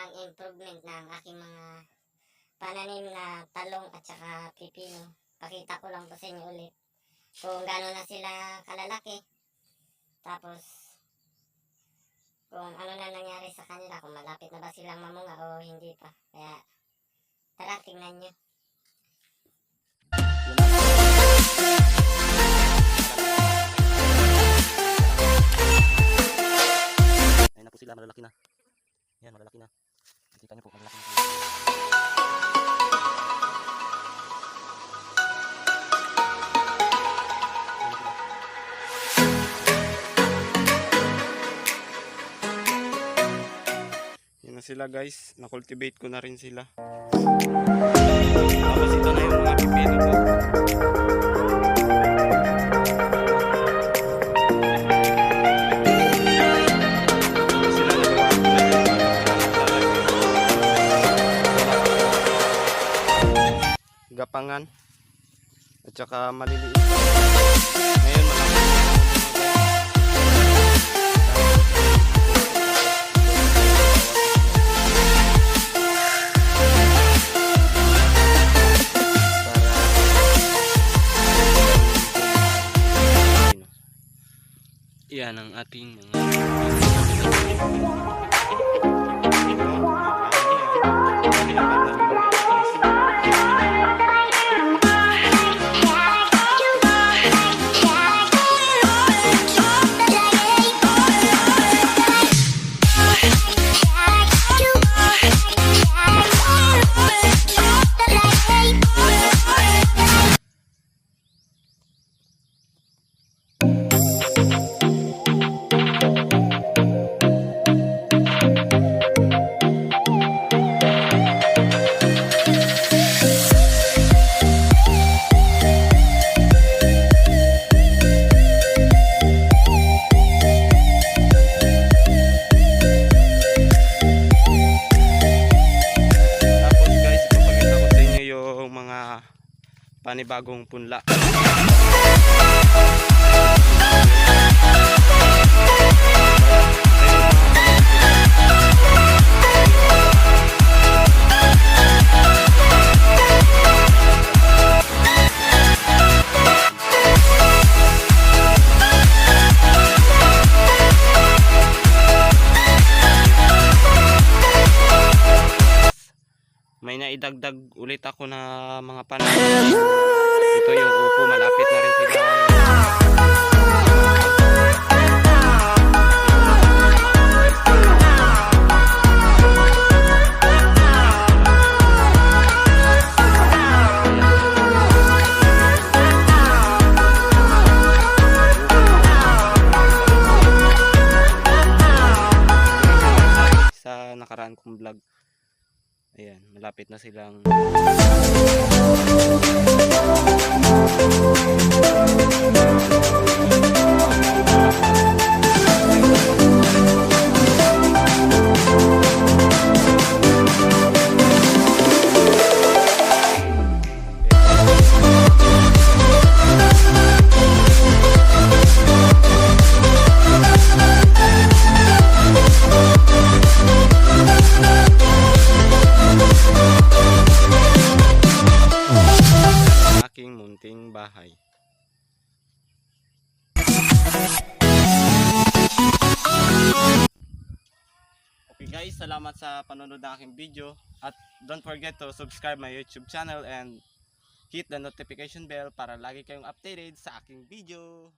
ng improvement ng aking mga pananim na talong at saka pipino. Pakita ko lang po sa inyo ulit kung gaano na sila kalalaki. Tapos kung ano na nangyari sa kanila, kung malapit na ba silang mamunga o hindi pa. Kaya tara, tingnan nyo. Ayun na po sila, malalaki na. Yan, malalaki na. Kita nyo po, malalaki na. Yan na sila guys, na-cultivate ko na rin sila. Tapos ito na yung mga pipino ko. Gapangan at saka maliliit. Ngayon malaki. Yan ang ating mga panibagong punla. May naidagdag ulit ako na mga pananim. Ito yung upo, malapit na rin sila. Sa nakaraan kong vlog. Ayan, malapit na silang munting bahay. Okay guys, salamat sa panonood ng aking video at don't forget to subscribe my YouTube channel and hit the notification bell para lagi kayong updated sa aking video.